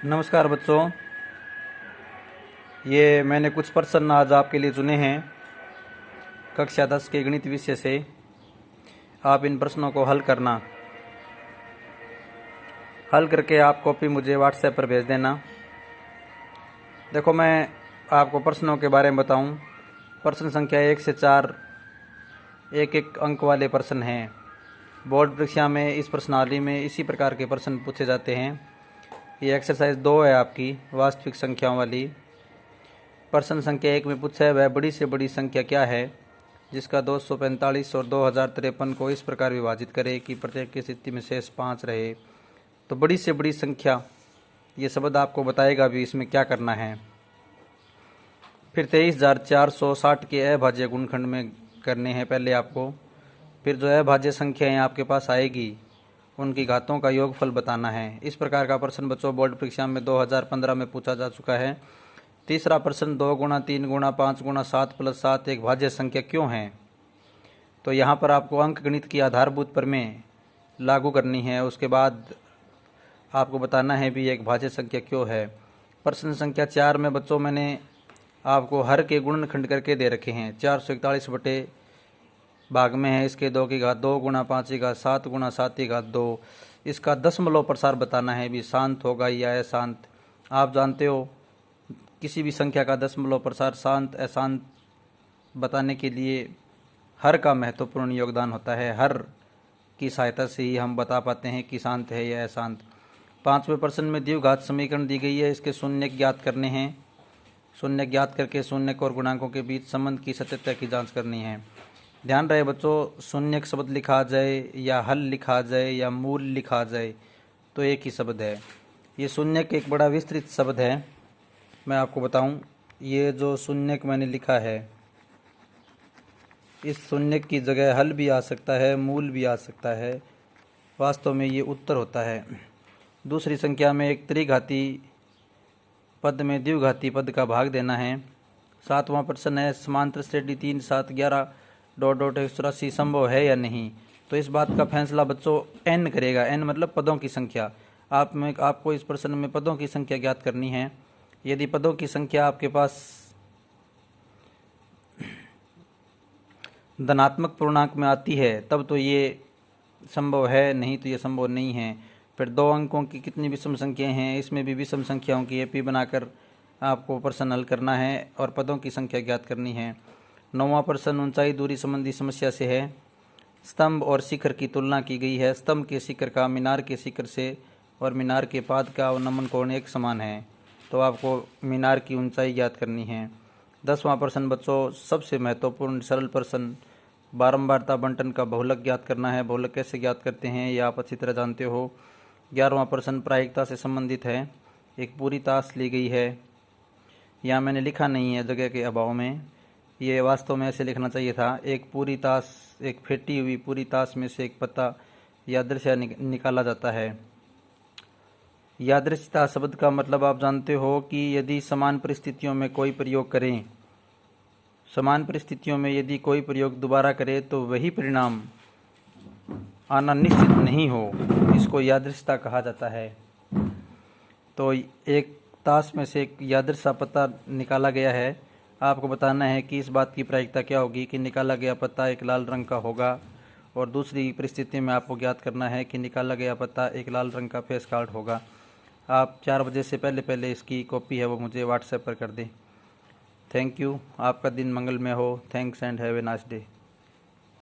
नमस्कार बच्चों, ये मैंने कुछ प्रश्न आज आपके लिए चुने हैं कक्षा 10 के गणित विषय से। आप इन प्रश्नों को हल करना। हल करके आप कॉपी मुझे व्हाट्सएप पर भेज देना। देखो, मैं आपको प्रश्नों के बारे में बताऊं। प्रश्न संख्या 1 से 4 एक एक अंक वाले प्रश्न हैं। बोर्ड परीक्षा में इस प्रश्नावली में इसी प्रकार के प्रश्न पूछे जाते हैं। ये एक्सरसाइज 2 है आपकी वास्तविक संख्याओं वाली। प्रश्न संख्या 1 में पूछा है, वह बड़ी से बड़ी संख्या क्या है जिसका 245 और 2053 को इस प्रकार विभाजित करे कि प्रत्येक की स्थिति में शेष 5 रहे। तो बड़ी से बड़ी संख्या, ये शब्द आपको बताएगा भी इसमें क्या करना है। फिर 23,460 के अभाज्य गुणनखंड में करने हैं पहले आपको। फिर जो अभाज्य संख्याएं आपके पास आएगी उनकी घातों का योगफल बताना है। इस प्रकार का प्रश्न बच्चों बोर्ड परीक्षा में 2015 में पूछा जा चुका है। तीसरा प्रश्न, 2 गुणा 3 गुणा 5 गुणा 7 प्लस 7 एक भाज्य संख्या क्यों है। तो यहाँ पर आपको अंक गणित की आधारभूत प्रमेय लागू करनी है। उसके बाद आपको बताना है भी एक भाज्य संख्या क्यों है। प्रश्न संख्या 4 में बच्चों मैंने आपको हर के गुणनखंड करके दे रखे हैं। 441 बटे भाग में है इसके 2 की घात 2 गुणा 5 की घात 7 गुणा 7 की घात 2। इसका दशमलव प्रसार बताना है भी शांत होगा या अशांत। आप जानते हो किसी भी संख्या का दशमलव प्रसार शांत अशांत बताने के लिए हर का महत्वपूर्ण योगदान होता है। हर की सहायता से ही हम बता पाते हैं कि शांत है या अशांत। 5वें प्रश्न में द्विघात समीकरण दी गई है, इसके शून्य ज्ञात करने हैं। शून्य ज्ञात करके शून्य और गुणांकों के बीच संबंध की सत्यता की जांच करनी है। ध्यान रहे बच्चों, शून्य शब्द लिखा जाए या हल लिखा जाए या मूल लिखा जाए तो एक ही शब्द है। ये शून्य एक बड़ा विस्तृत शब्द है। मैं आपको बताऊं, ये जो शून्य मैंने लिखा है, इस शून्य की जगह हल भी आ सकता है, मूल भी आ सकता है। वास्तव में ये उत्तर होता है। दूसरी संख्या में एक त्रिघाती पद में द्विघाती पद का भाग देना है। 7वां प्रश्न है, समांतर श्रेणी 3 7 11 डॉट डॉट 184 संभव है या नहीं। तो इस बात का फैसला बच्चों n करेगा। n मतलब पदों की संख्या। आपको इस प्रश्न में पदों की संख्या ज्ञात करनी है। यदि पदों की संख्या आपके पास धनात्मक पूर्णांक में आती है तब तो ये संभव है, नहीं तो ये संभव नहीं है। फिर 2 अंकों की कितनी विषम संख्याएं हैं, इसमें भी विषम संख्याओं की एपी बनाकर आपको प्रश्न हल करना है और पदों की संख्या ज्ञात करनी है। 9वां प्रश्न ऊंचाई दूरी संबंधी समस्या से है। स्तंभ और शिखर की तुलना की गई है। स्तंभ के शिखर का मीनार के शिखर से और मीनार के पाद का अवनमन कोण एक समान है। तो आपको मीनार की ऊंचाई ज्ञात करनी है। 10वां प्रश्न बच्चों सबसे महत्वपूर्ण सरल प्रश्न, बारंबारता बंटन का बहुलक ज्ञात करना है। बहुलक कैसे ज्ञात करते हैं ये आप अच्छी तरह जानते हो। 11वां प्रश्न प्रायिकता से संबंधित है। एक पूरी ताश ली गई है, यहाँ मैंने लिखा नहीं है जगह के अभाव में, ये वास्तव में ऐसे लिखना चाहिए था। एक पूरी ताश, एक फेंटी हुई पूरी ताश में से एक पत्ता यादृच्छा निकाला जाता है। यादृच्छिकता शब्द का मतलब आप जानते हो कि यदि समान परिस्थितियों में कोई प्रयोग करें, समान परिस्थितियों में यदि कोई प्रयोग दोबारा करे तो वही परिणाम आना निश्चित नहीं हो, इसको यादृच्छिकता कहा जाता है। तो एक ताश में से एक यादृच्छिक पत्ता निकाला गया है। आपको बताना है कि इस बात की प्रायिकता क्या होगी कि निकाला गया पत्ता एक लाल रंग का होगा, और दूसरी परिस्थिति में आपको ज्ञात करना है कि निकाला गया पत्ता एक लाल रंग का फेस कार्ड होगा। आप 4 बजे से पहले इसकी कॉपी है वो मुझे व्हाट्सएप पर कर दें। Thank you. आपका दिन मंगलमय हो। Thanks and have a nice day.